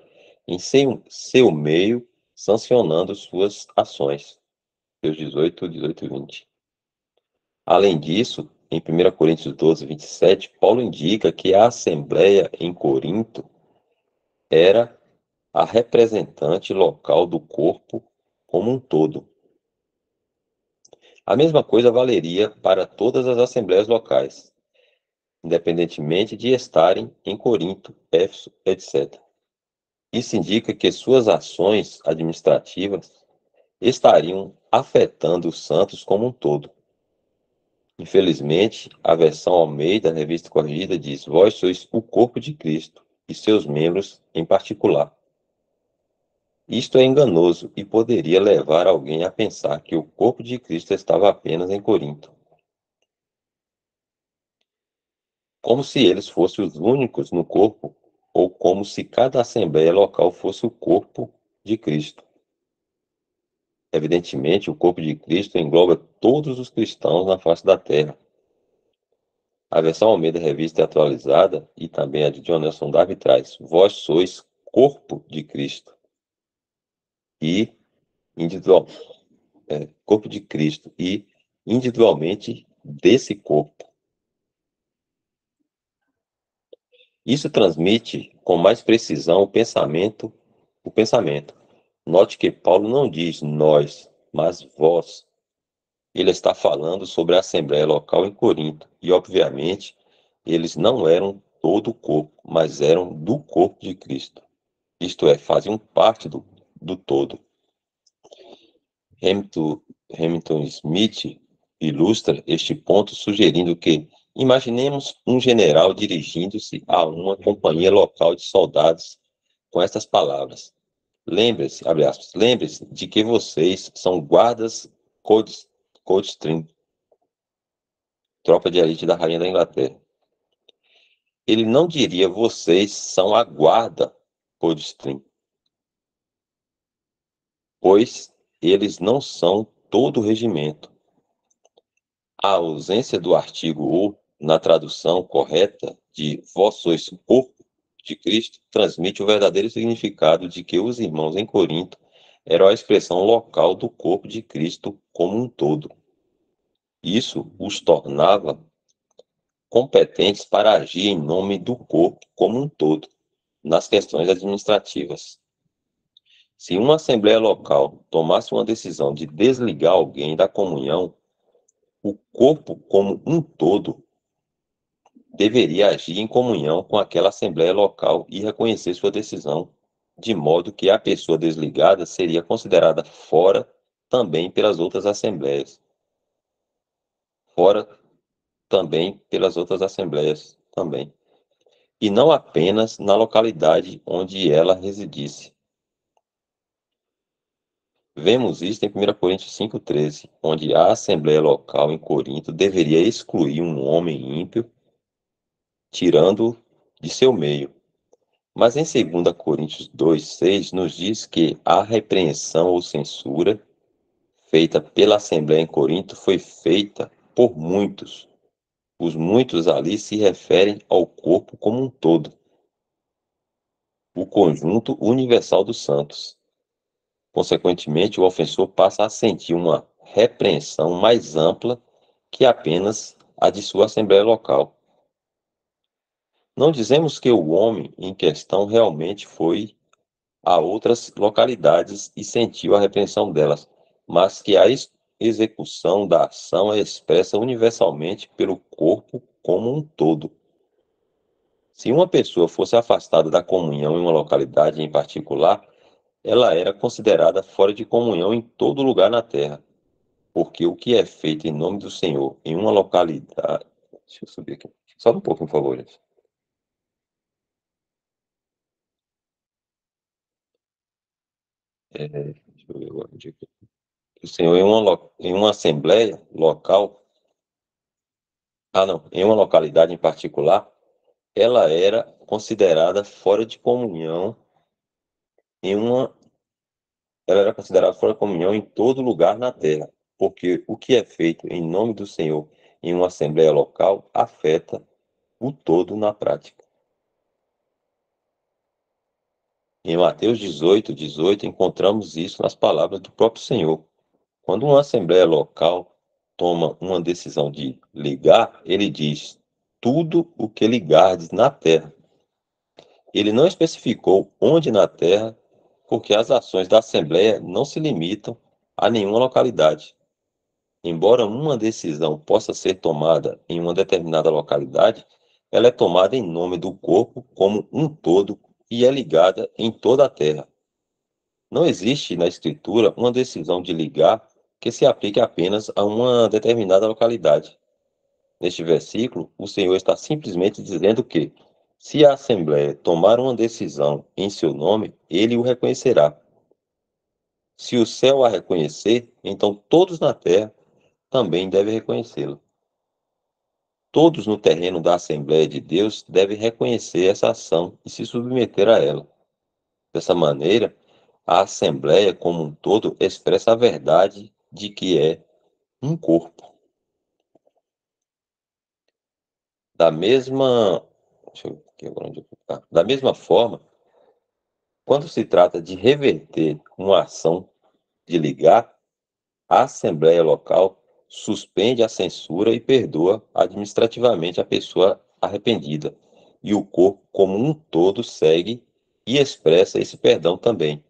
em seu meio sancionando suas ações. Mateus 18, 18 e 20. Além disso, em 1 Coríntios 12, 27, Paulo indica que a assembleia em Corinto era a representante local do corpo como um todo. A mesma coisa valeria para todas as assembleias locais, independentemente de estarem em Corinto, Éfeso, etc. Isso indica que suas ações administrativas estariam afetando os santos como um todo. Infelizmente, a versão Almeida, Revista Corrigida, diz: vós sois o corpo de Cristo e seus membros em particular. Isto é enganoso e poderia levar alguém a pensar que o corpo de Cristo estava apenas em Corinto, como se eles fossem os únicos no corpo, ou como se cada assembleia local fosse o corpo de Cristo. Evidentemente, o corpo de Cristo engloba todos os cristãos na face da terra. A versão Almeida Revista Atualizada e também a de John Nelson Darby traz: vós sois corpo de Cristo e corpo de Cristo e individualmente desse corpo. Isso transmite com mais precisão o pensamento. Note que Paulo não diz nós, mas vós. Ele está falando sobre a assembleia local em Corinto e, obviamente, eles não eram todo o corpo, mas eram do corpo de Cristo. Isto é, faziam parte do todo. Hamilton Smith ilustra este ponto sugerindo que imaginemos um general dirigindo-se a uma companhia local de soldados com estas palavras: lembre-se, abre aspas, lembre-se de que vocês são guardas Coldstream, tropa de elite da Rainha da Inglaterra. Ele não diria vocês são a guarda Coldstream, pois eles não são todo o regimento. A ausência do artigo "o" na tradução correta de vós sois corpo de Cristo transmite o verdadeiro significado de que os irmãos em Corinto eram a expressão local do corpo de Cristo como um todo. Isso os tornava competentes para agir em nome do corpo como um todo, nas questões administrativas. Se uma assembleia local tomasse uma decisão de desligar alguém da comunhão, o corpo como um todo deveria agir em comunhão com aquela assembleia local e reconhecer sua decisão, de modo que a pessoa desligada seria considerada fora também pelas outras assembleias. Fora também pelas outras assembleias também. E não apenas na localidade onde ela residisse. Vemos isso em 1 Coríntios 5,13, onde a assembleia local em Corinto deveria excluir um homem ímpio, tirando-o de seu meio. Mas em 2 Coríntios 2,6 nos diz que a repreensão ou censura feita pela assembleia em Corinto foi feita por muitos. Os muitos ali se referem ao corpo como um todo, o conjunto universal dos santos. Consequentemente, o ofensor passa a sentir uma repreensão mais ampla que apenas a de sua assembleia local. Não dizemos que o homem em questão realmente foi a outras localidades e sentiu a repreensão delas, mas que a execução da ação é expressa universalmente pelo corpo como um todo. Se uma pessoa fosse afastada da comunhão em uma localidade em particular, ela era considerada fora de comunhão em todo lugar na terra, porque o que é feito em nome do Senhor em uma localidade. Deixa eu subir aqui. Só um pouco, por favor, gente. Deixa eu ver agora onde é que o Senhor em uma assembleia local, não, em uma localidade em particular, ela era considerada fora de comunhão em uma, ela era considerada fora de comunhão em todo lugar na terra, porque o que é feito em nome do Senhor em uma assembleia local afeta o todo na prática. Em Mateus 18, encontramos isso nas palavras do próprio Senhor. Quando uma assembleia local toma uma decisão de ligar, ele diz: tudo o que ligardes na terra. Ele não especificou onde na terra, porque as ações da assembleia não se limitam a nenhuma localidade. Embora uma decisão possa ser tomada em uma determinada localidade, ela é tomada em nome do corpo como um todo e é ligada em toda a terra. Não existe na Escritura uma decisão de ligar que se aplique apenas a uma determinada localidade. Neste versículo, o Senhor está simplesmente dizendo que, se a Assembleia tomar uma decisão em seu nome, ele o reconhecerá. Se o céu a reconhecer, então todos na terra também devem reconhecê-lo. Todos no terreno da Assembleia de Deus devem reconhecer essa ação e se submeter a ela. Dessa maneira, a Assembleia como um todo expressa a verdade de que é um corpo. Da mesma, deixa eu ver aqui agora onde eu Da mesma forma, quando se trata de reverter uma ação de ligar, a Assembleia Local suspende a censura e perdoa administrativamente a pessoa arrependida, e o corpo como um todo segue e expressa esse perdão também.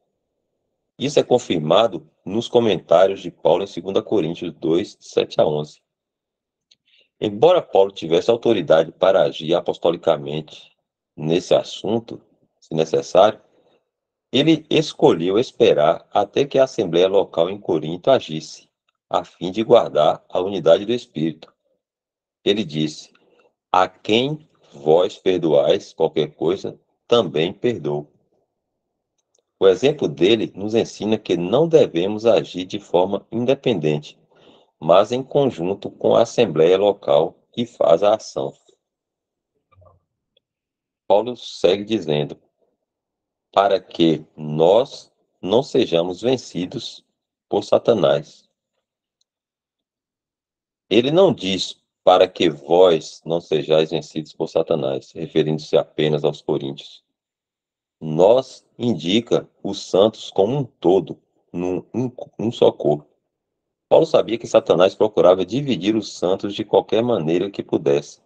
Isso é confirmado nos comentários de Paulo em 2 Coríntios 2, 7 a 11. Embora Paulo tivesse autoridade para agir apostolicamente nesse assunto, se necessário, ele escolheu esperar até que a Assembleia Local em Corinto agisse, a fim de guardar a unidade do Espírito. Ele disse: a quem vós perdoais qualquer coisa, também perdoo. O exemplo dele nos ensina que não devemos agir de forma independente, mas em conjunto com a Assembleia Local que faz a ação. Paulo segue dizendo: para que nós não sejamos vencidos por Satanás. Ele não diz para que vós não sejais vencidos por Satanás, referindo-se apenas aos coríntios. Nós indica os santos como um todo, num só corpo. Paulo sabia que Satanás procurava dividir os santos de qualquer maneira que pudesse,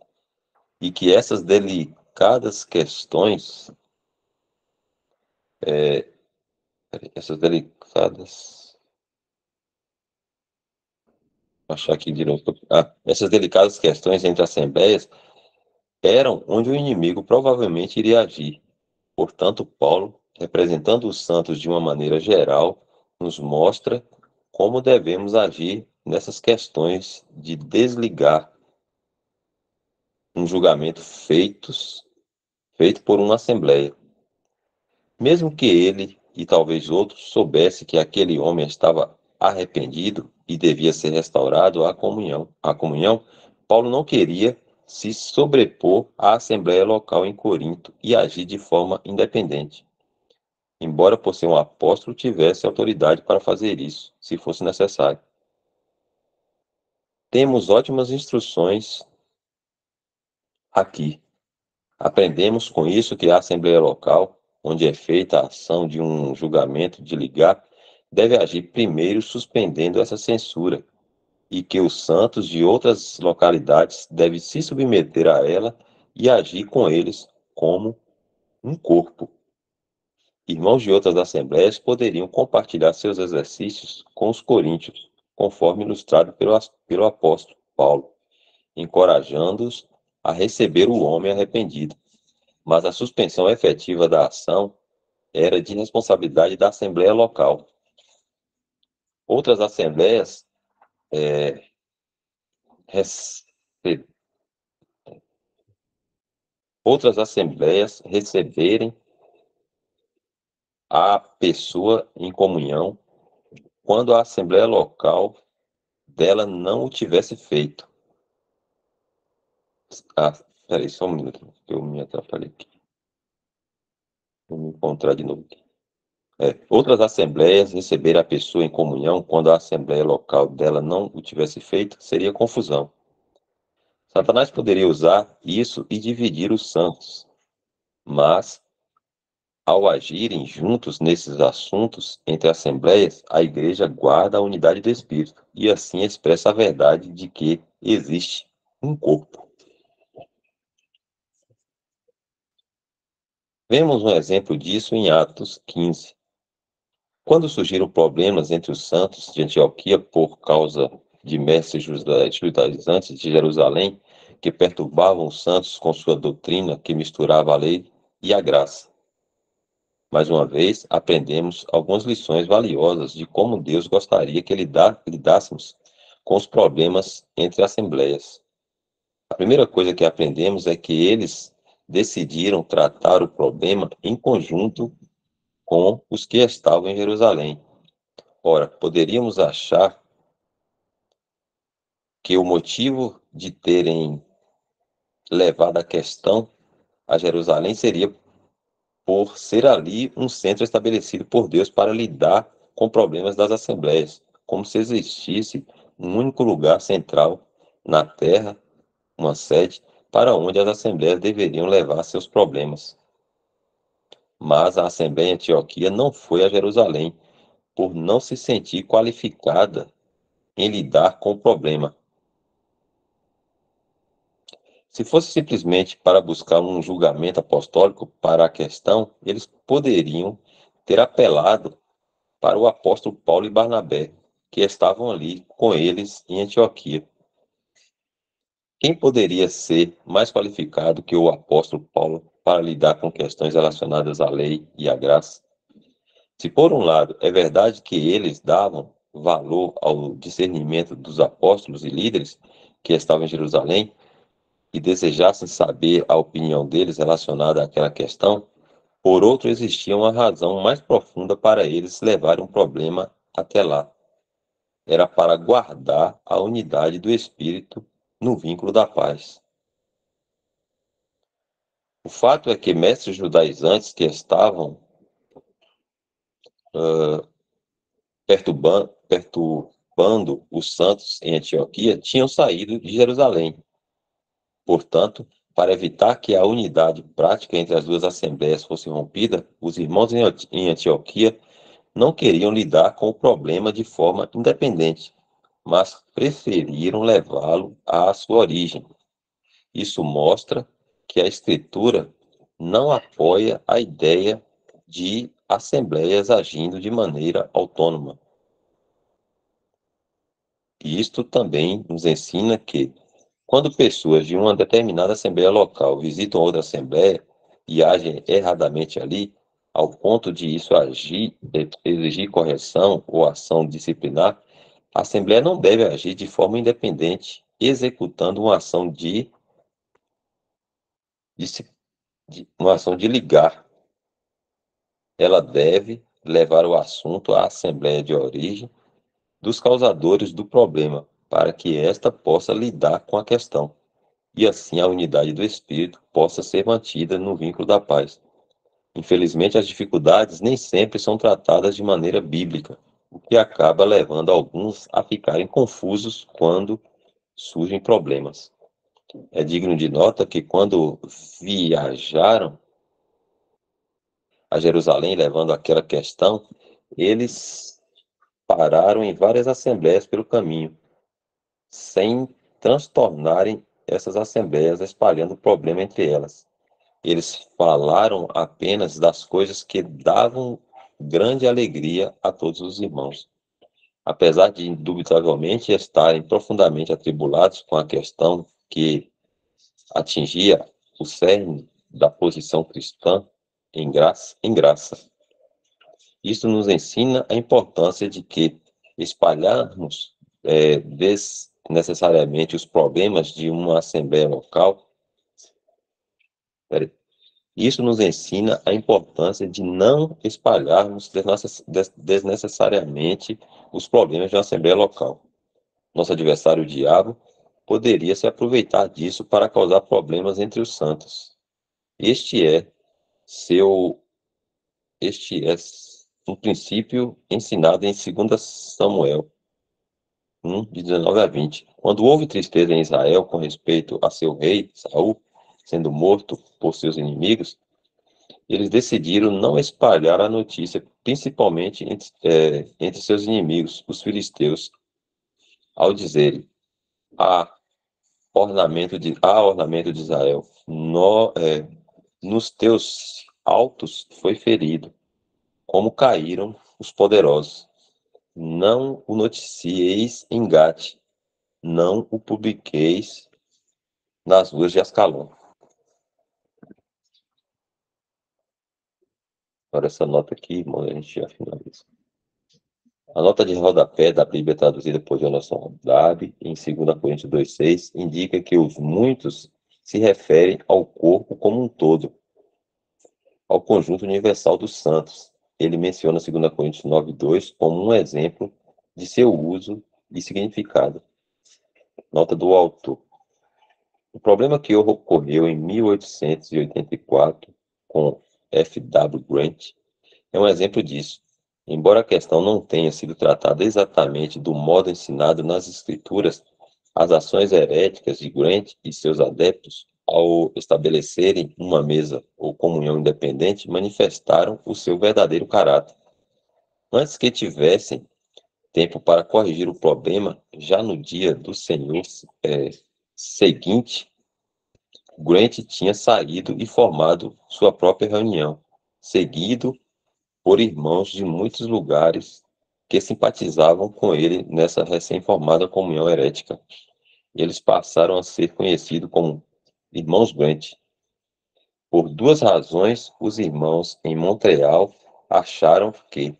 e que essas delicadas questões, essas delicadas, vou achar aqui de novo, essas delicadas questões entre assembleias eram onde o inimigo provavelmente iria agir. Portanto, Paulo, representando os santos de uma maneira geral, nos mostra como devemos agir nessas questões de desligar um julgamento feito por uma assembleia. Mesmo que ele e talvez outros soubesse que aquele homem estava arrependido e devia ser restaurado à comunhão, Paulo não queria se sobrepor à assembleia local em Corinto e agir de forma independente. Embora por ser um apóstolo tivesse autoridade para fazer isso, se fosse necessário. Temos ótimas instruções aqui. Aprendemos com isso que a Assembleia Local, onde é feita a ação de um julgamento de ligar, deve agir primeiro suspendendo essa censura, e que os santos de outras localidades devem se submeter a ela e agir com eles como um corpo. Irmãos de outras assembleias poderiam compartilhar seus exercícios com os coríntios, conforme ilustrado pelo apóstolo Paulo, encorajando-os a receber o homem arrependido. Mas a suspensão efetiva da ação era de responsabilidade da assembleia local. Outras assembleias rece- receberem a pessoa em comunhão quando a assembleia local dela não o tivesse feito. Peraí, só um minuto, eu me atrapalhei aqui. Vou me encontrar de novo aqui. Outras assembleias receber a pessoa em comunhão quando a assembleia local dela não o tivesse feito, seria confusão. Satanás poderia usar isso e dividir os santos, mas, ao agirem juntos nesses assuntos entre assembleias, a igreja guarda a unidade do Espírito e assim expressa a verdade de que existe um corpo. Vemos um exemplo disso em Atos 15. Quando surgiram problemas entre os santos de Antioquia por causa de mestres judaizantes de Jerusalém que perturbavam os santos com sua doutrina que misturava a lei e a graça. Mais uma vez, aprendemos algumas lições valiosas de como Deus gostaria que lidássemos com os problemas entre assembleias. A primeira coisa que aprendemos é que eles decidiram tratar o problema em conjunto com os que estavam em Jerusalém. Ora, poderíamos achar que o motivo de terem levado a questão a Jerusalém seria por ser ali um centro estabelecido por Deus para lidar com problemas das assembleias, como se existisse um único lugar central na terra, uma sede, para onde as assembleias deveriam levar seus problemas. Mas a Assembleia em Antioquia não foi a Jerusalém, por não se sentir qualificada em lidar com o problema. Se fosse simplesmente para buscar um julgamento apostólico para a questão, eles poderiam ter apelado para o apóstolo Paulo e Barnabé, que estavam ali com eles em Antioquia. Quem poderia ser mais qualificado que o apóstolo Paulo para lidar com questões relacionadas à lei e à graça? Se, por um lado, é verdade que eles davam valor ao discernimento dos apóstolos e líderes que estavam em Jerusalém, e desejassem saber a opinião deles relacionada àquela questão, por outro, existia uma razão mais profunda para eles levarem um problema até lá. Era para guardar a unidade do Espírito no vínculo da paz. O fato é que mestres judaizantes que estavam perturbando os santos em Antioquia tinham saído de Jerusalém. Portanto, para evitar que a unidade prática entre as duas assembleias fosse rompida, os irmãos em Antioquia não queriam lidar com o problema de forma independente, mas preferiram levá-lo à sua origem. Isso mostra que a Escritura não apoia a ideia de assembleias agindo de maneira autônoma. E isto também nos ensina que, quando pessoas de uma determinada assembleia local visitam outra assembleia e agem erradamente ali, ao ponto de isso exigir correção ou ação disciplinar, a assembleia não deve agir de forma independente, executando uma ação de ligar. Ela deve levar o assunto à assembleia de origem dos causadores do problema, para que esta possa lidar com a questão, e assim a unidade do espírito possa ser mantida no vínculo da paz. Infelizmente, as dificuldades nem sempre são tratadas de maneira bíblica, o que acaba levando alguns a ficarem confusos quando surgem problemas. É digno de nota que quando viajaram a Jerusalém levando aquela questão, eles pararam em várias assembleias pelo caminho, sem transtornarem essas assembleias, espalhando o problema entre elas. Eles falaram apenas das coisas que davam grande alegria a todos os irmãos. Apesar de indubitavelmente estarem profundamente atribulados com a questão que atingia o cerne da posição cristã em graça. Isso nos ensina a importância de que espalharmos desnecessariamente os problemas de uma assembleia local. Isso nos ensina a importância de não espalharmos desnecessariamente os problemas de uma assembleia local. Nosso adversário, o diabo, poderia se aproveitar disso para causar problemas entre os santos. Este é um princípio ensinado em 2 Samuel 1, de 19 a 20. Quando houve tristeza em Israel com respeito a seu rei, Saul, sendo morto por seus inimigos, eles decidiram não espalhar a notícia, principalmente entre seus inimigos, os filisteus, ao dizerem: há ornamento de Israel, nos teus altos foi ferido, como caíram os poderosos. Não o noticieis em Gate, não o publiqueis nas ruas de Ascalon. Agora essa nota aqui, irmão, a gente já finaliza. A nota de rodapé da Bíblia traduzida por Jonathan Darby, em 2 Coríntios 2,6, indica que os muitos se referem ao corpo como um todo, ao conjunto universal dos santos. Ele menciona 2 Coríntios 9,2 como um exemplo de seu uso e significado. Nota do autor. O problema que ocorreu em 1884 com F. W. Grant é um exemplo disso. Embora a questão não tenha sido tratada exatamente do modo ensinado nas Escrituras, as ações heréticas de Grant e seus adeptos, ao estabelecerem uma mesa ou comunhão independente, manifestaram o seu verdadeiro caráter. Antes que tivessem tempo para corrigir o problema, já no dia do Senhor seguinte, Grant tinha saído e formado sua própria reunião, seguido por irmãos de muitos lugares que simpatizavam com ele nessa recém-formada comunhão herética. Eles passaram a ser conhecidos como Irmãos Grant. Por 2 razões, os irmãos em Montreal acharam que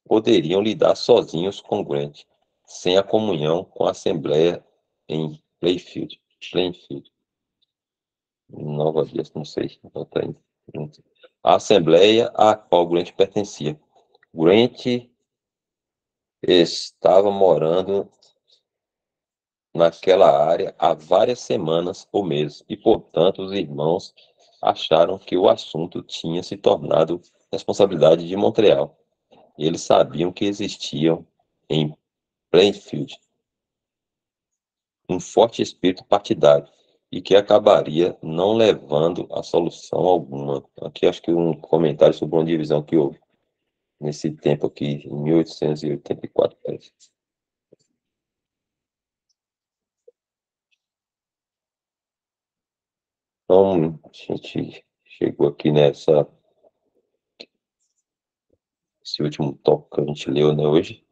poderiam lidar sozinhos com Grant, sem a comunhão com a Assembleia em Plainfield. Nova Vista, não sei. A Assembleia a qual Grant pertencia. Grant estava morando naquela área há várias semanas ou meses, e, portanto, os irmãos acharam que o assunto tinha se tornado responsabilidade de Montreal. E eles sabiam que existiam em Plainfield um forte espírito partidário e que acabaria não levando a solução alguma. Aqui acho que um comentário sobre uma divisão que houve nesse tempo aqui, em 1884, parece. Então, a gente chegou aqui esse último tópico que a gente leu, né, hoje,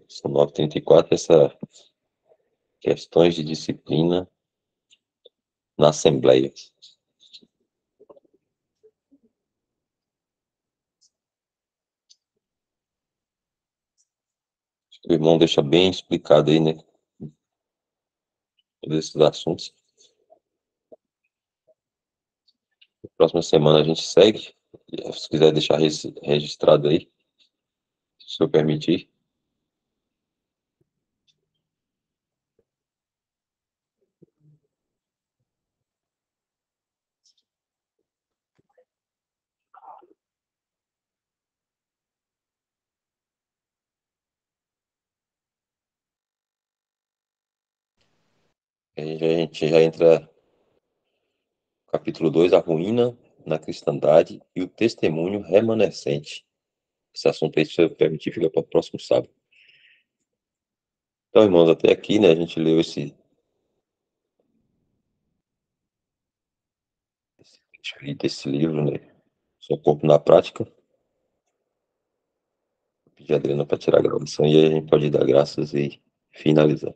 são 9h34, essa questões de disciplina na Assembleia. O irmão deixa bem explicado aí, né, todos esses assuntos. Na próxima semana a gente segue, se quiser deixar registrado aí, se eu permitir. Aí a gente já entra no capítulo 2, a ruína na cristandade e o testemunho remanescente. Esse assunto aí, se eu permitir, fica para o próximo sábado. Então, irmãos, até aqui, né, a gente leu esse livro, né? Seu Corpo na Prática. Vou pedir a Adriana para tirar a gravação e aí a gente pode dar graças e finalizar.